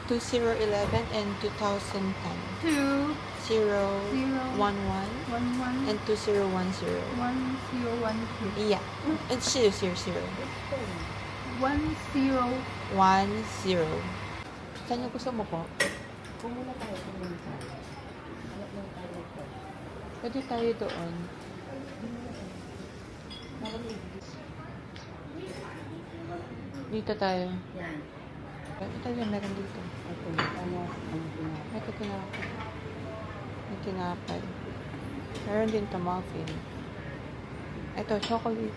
2011 and 2010. 2 0, 1, 1, 1 and 2010. 1013 Yeah. And 0, 0, 0. 10 1, 0. Saan yung gusto mo po? Pumula tayo. Pwede tayo doon. Dito tayo. Yan. Ito tayo, meron dito. Ito, ano Ito tinapay. May tinapay. Meron din to muffin. Ito, chocolate.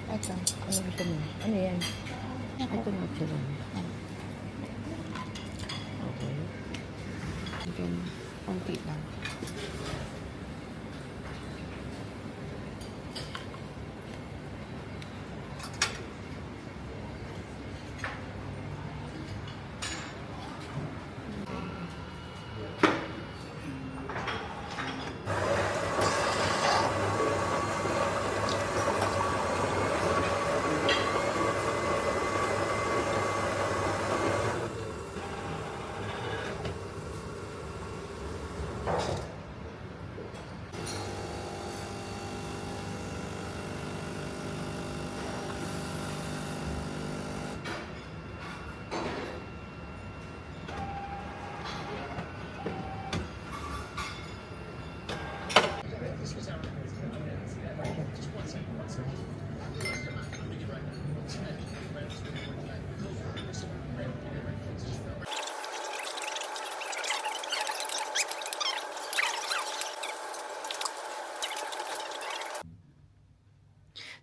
Ito. ano gusto mo? Ano yan? Ito na ito lang. Okay. Then, konti lang.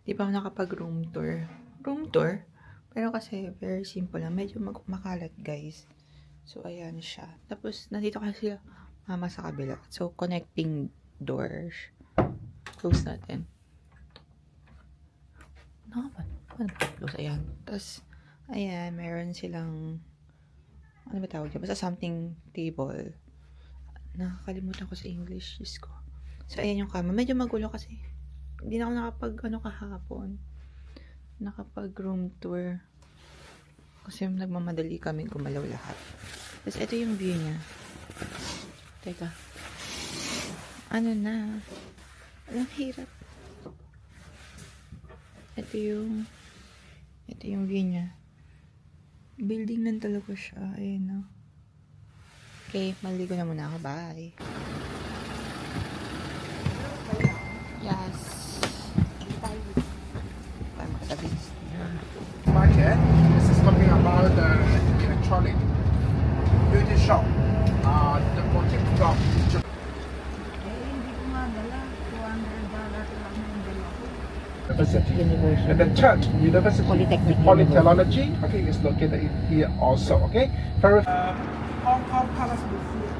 Di pa ako nakapag-room tour. Room tour? Pero kasi, very simple lang. Medyo makalat, guys. So, ayan siya. Tapos, nandito kasi mama sa kabila. So, connecting doors. Close natin. Paano close? Ayan. Tapos, ayan, meron silang, ano ba tawag dyan? Basta something table. Nakakalimutan ko sa English. Diyos ko. So, ayan yung kama. Medyo magulo kasi. Hindi na ako kahapon. Nakapag-room tour. Kasi nagmamadali kami gumalaw lahat. Tapos, ito yung view niya. Teka. Ano na? Alam, hirap. Ito yung view niya. Building lang talaga siya. Ayan, no? Okay, maligo na muna ako. Bye. Yes. Market. This is talking about the electronic beauty shop. The boutique from Japan. hindi ko madala. $200 lang yung dala ko. University. And the third, University Polytechnic Polytechnology, okay, is located here also, okay? Very Hong Kong Palace Museum.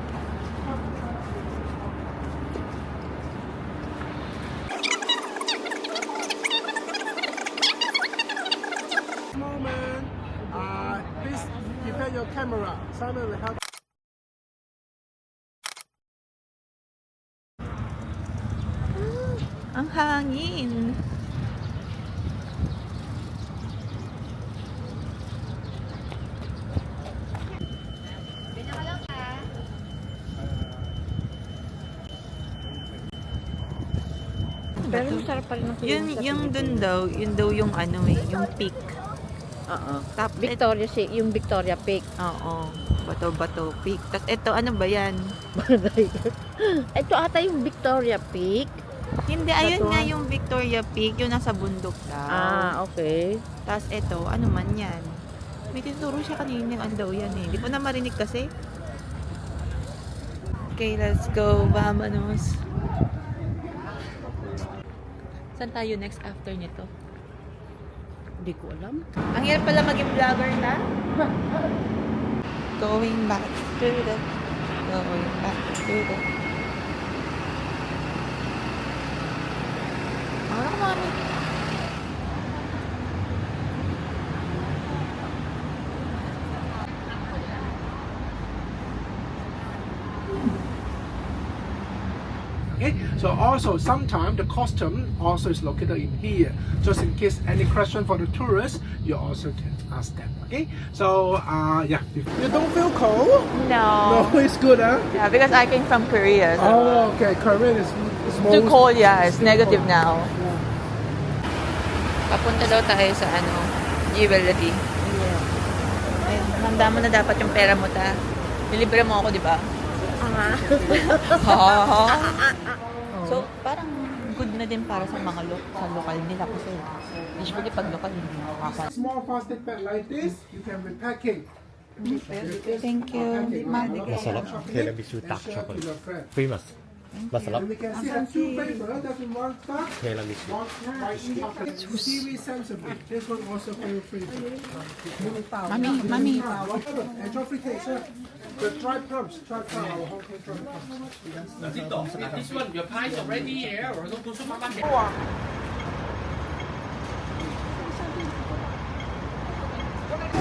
Moment, please prepare your camera. Simon will help. Ang hangin. Pero masarap pa rin ang Yung dun daw, yun daw yung ano eh, yung peak. Oo. Tapos, Yung Victoria Peak. oo, bato-bato peak. Tapos ito, ano ba yan? Ito ata yung Victoria Peak. Hindi, ayun Bato. nga yung Victoria Peak, yung nasa bundok daw. Okay. Tapos ito, ano man yan? May tinuturo siya kanina, ano daw yan eh. Hindi ko na marinig kasi. Okay, let's go. Vamonos. Saan tayo next after nito? Hindi ko alam. Ang hirap pala maging vlogger na. Going back to the... Going back to the... Ano mami? Okay, so also sometimes the costume also is located in here. Just in case any question for the tourists, you also can ask them. Okay, so yeah, you don't feel cold? No. No, it's good, huh? Yeah, because I came from Korea. So Oh, okay. Korean is too most cold, yeah. It's too negative cold. now. Papunta daw tayo sa jewelry. Ayun, handa mo na dapat yung pera mo, ta. Nilibre mo ako, di ba? So, parang good na din para sa mga sa lokal nila kasi usually pag lokal hindi makakapa. Small plastic bag like this, you can repacking. Thank you. Masarap. Tiramisu dark chocolate. Famous. Masarap. And we can see the two flavors. That's in one pack. Tiramisu. One white chocolate. Seaweed sensible. This one also very favorite. Mami. And chocolate cake, sir. The dried plums. Dried plum. Our Hong Kong dried plums. This one, your price already here, or go to supermarket.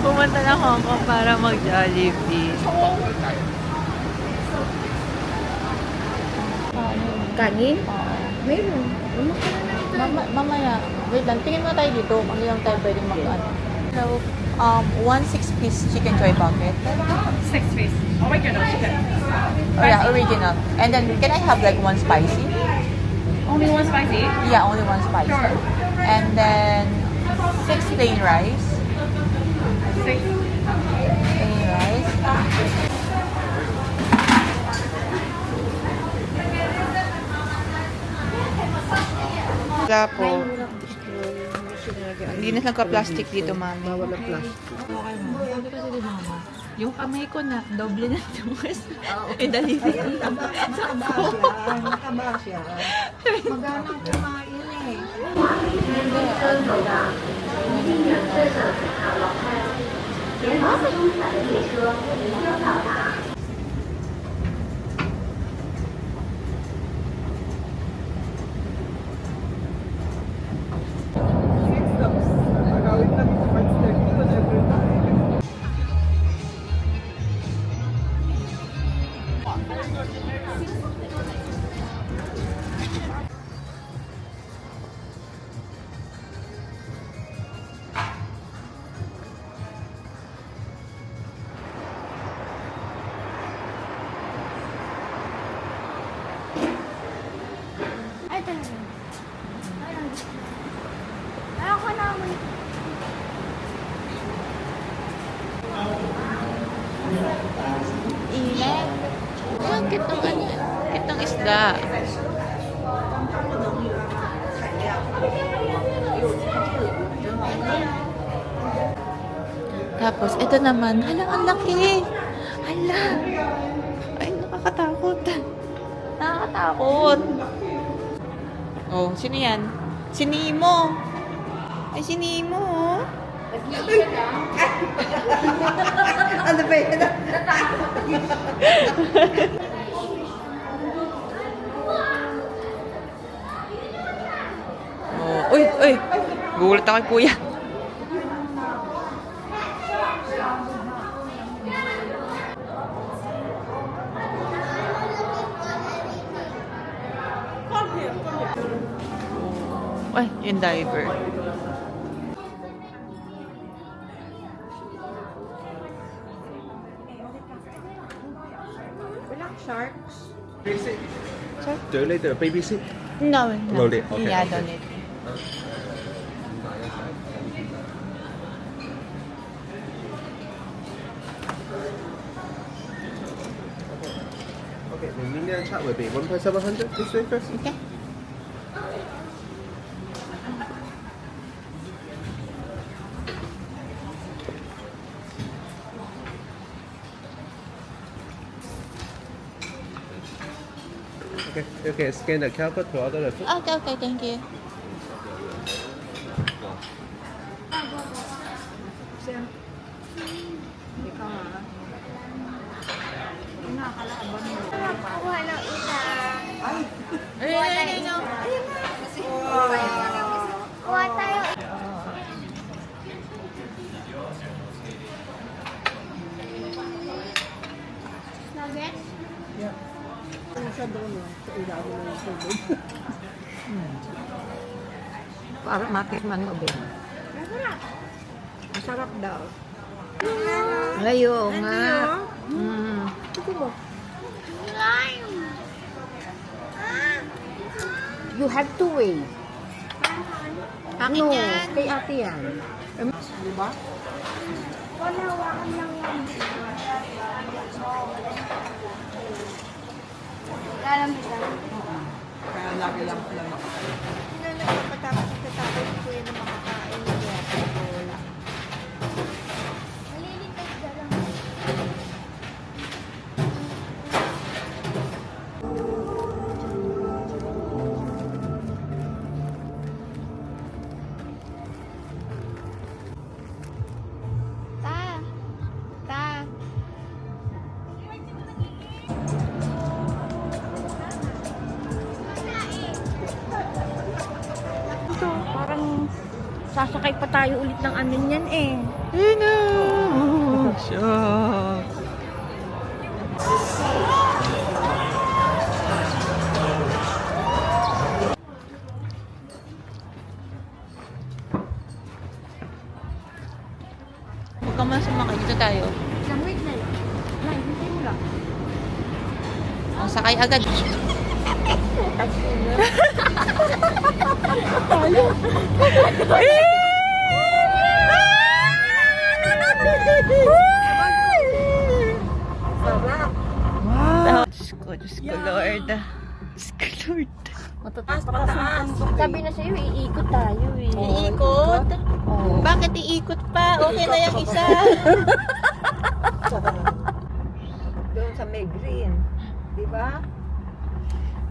Pumunta na Hong Kong para mag-Jollibee. Kanin? Mayroon. Mamaya, wait lang. Tingin mo tayo dito kung ilang tayo pwedeng mag-ano. So, 1 6-piece chicken joy bucket. 6 piece. Original chicken. Oh yeah, original. And then, can I have like one spicy? Only one spicy? Yeah, only one spicy. Sure. And then, 6 plain rice. 6. Plain rice. Wala po. Hindi na nagka-plastic dito, mami. Wala plastic. Okay, ma'am. Sabi kasi din mama, yung kamay ko na, doble na tumas. Eh, dali rin. Nakaba siya. Maganang kumain eh. Init. Ang cute ng ano, cute ng isda. Tapos, ito naman, hala, ang laki. Hala. Ay, nakakatakot. Nakakatakot. Oh, sino yan? Si Nemo. Ay, si Nemo, oh. Ano ba yun? Oh, uy, uy. Gugulat ako kay kuya. Ay, yung diver. Basic. Do you need the baby seat? No, No need, okay, Yeah, okay. don't need. Okay, the medium chart will be 1,700 this way first. Okay. Okay, you can scan the QR code to order the food. Okay, okay, thank you. Ikaw ha. Nakakalaban mo. Ay, ay, ay, ay. Nasa doon lang. Sa ilalim ng tubig. Para matikman mo, Ben. Masarap daw. Ngayon nga. Mm. You have to wait. Akin No, yan. kay ate yan. Diba? Kaya lagi lang sila makakain. Hindi na nagpapatapos sa tatay ni Kuya na makakain niya. Wala. Ta! Ta! Ito, parang sasakay pa tayo ulit ng amin yan eh. Ina! Siya! Huwag ka man sumakay. Dito tayo. Wait na lang. Nay, hintay mo lang. Ang sakay agad. Wow! Diyos ko, Lord. Diyos ko, Lord. Matataas pa taas. Sabi na sa'yo, iikot tayo eh. Iikot? Oo. Bakit iikot pa? Okay na yung isa. Doon sa may green. Diba?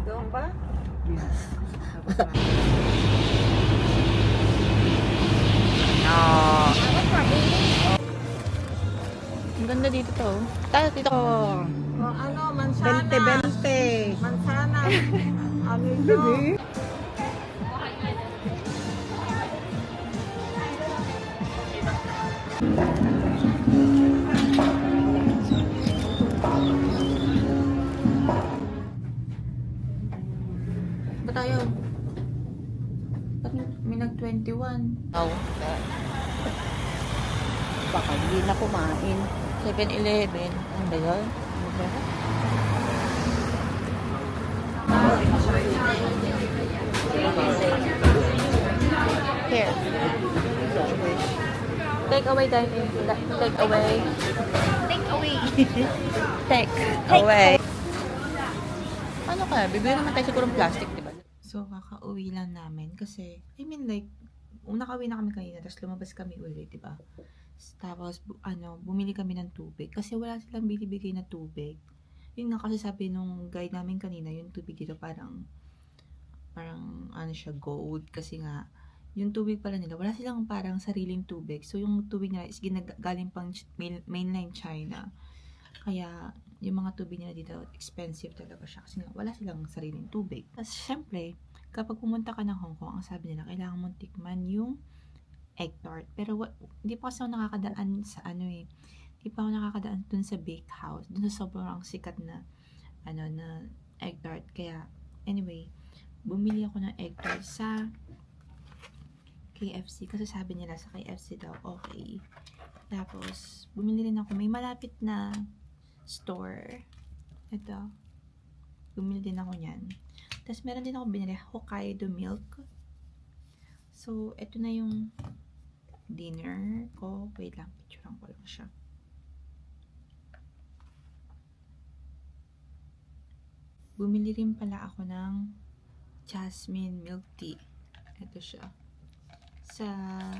Doon ba? Ang ganda dito to. Tayo dito ko. O ano, mansana. Bente. Mansana. Ano ito? Ba tayo? Ba't may nag-21? Oh. Baka hindi na kumain. 7-Eleven. Ano ba yun? Ano ba? Here. Take away, dining. Take away. Take away. Take away. Ano kaya? Bibili naman tayo siguro ng plastic, diba? So, kakauwi lang namin kasi, I mean like, nakauwi na kami kanina, tapos lumabas kami ulit, diba? Tapos, bumili kami ng tubig kasi wala silang binibigay na tubig. Yun nga kasi sabi nung guide namin kanina, yung tubig dito parang ano siya, gold. Kasi nga, yung tubig pala nila, wala silang parang sariling tubig. So, yung tubig nila is galing pang mainland China. Kaya, yung mga tubig nila dito, expensive talaga siya. Kasi nga, wala silang sariling tubig. Tapos, syempre, kapag pumunta ka ng Hong Kong, ang sabi nila, kailangan mong tikman yung egg tart. Pero, hindi pa kasi ako nakakadaan sa hindi pa ako nakakadaan dun sa bakehouse. Dun sa sobrang sikat na, na egg tart. Kaya, anyway, bumili ako ng egg tart sa KFC. Kasi sabi nila sa KFC daw, okay. Tapos, bumili rin ako. May malapit na store. Ito. Bumili din ako niyan. Tapos, meron din ako binili, Hokkaido milk. So, ito na yung dinner ko. Wait lang, picturean ko lang siya. Bumili rin pala ako ng jasmine milk tea. Ito siya. Sa,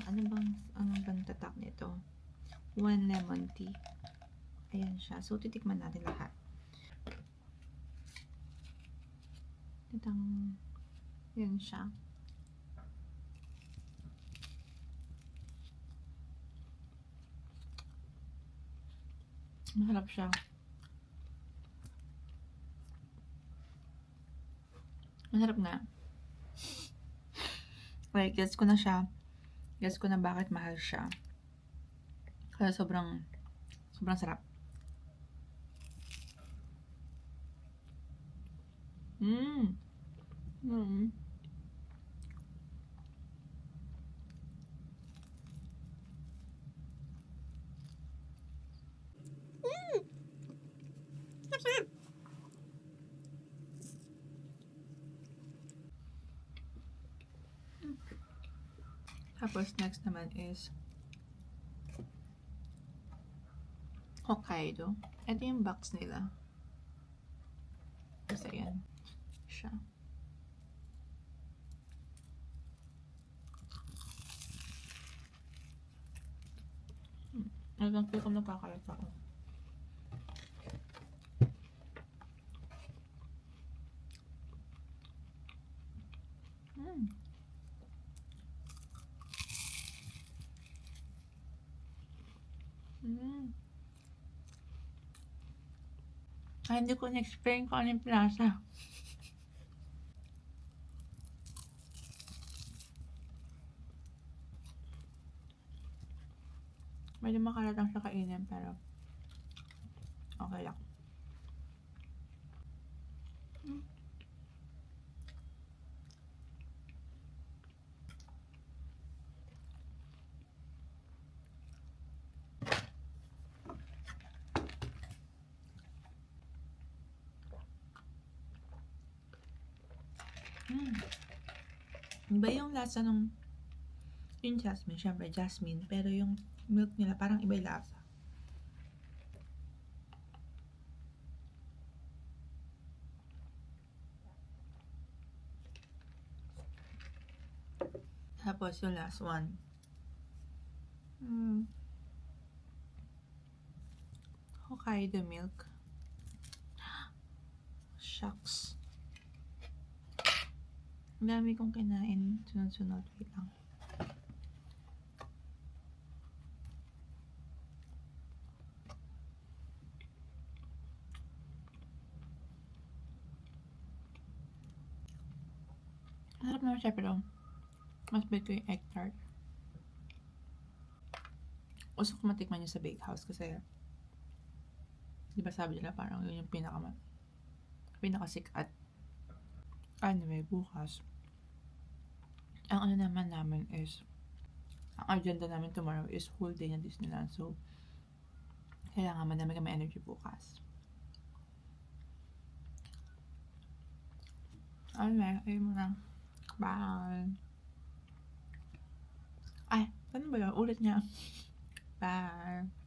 anong bang tatak nito? 1 lemon tea. Ayan siya. So, titikman natin lahat. Ayan siya. Masarap siya. Masarap nga. Like, gets ko na siya. Gets ko na bakit mahal siya. Kaya sobrang sarap. Mm. Mm. Tapos next naman is Hokkaido. Ito yung box nila. Kasi yan siya. Hanggang ko nakakalat ako. Ay, hindi ko na-explain kung ano yung pinasa. Medyo makalatang siya kainin, pero okay lang. Iba yung lasa nung yung jasmine, syempre jasmine, pero yung milk nila parang iba yung lasa. Tapos yung last one. Hokkaido milk. Shucks. Ang dami kong kinain. Sunod-sunod. Wait lang. Harap naman siya, pero mas big ko yung egg tart. Gusto ko matikman niya sa bakehouse kasi di ba sabi nila parang yun yung pinakasikat. Anyway, bukas ang ano naman namin is ang agenda namin tomorrow is whole day na Disneyland, so kailangan madami kami energy bukas. Anyway, ayun muna. Bye! Ay, ano ba yun? Ulit niya. Bye!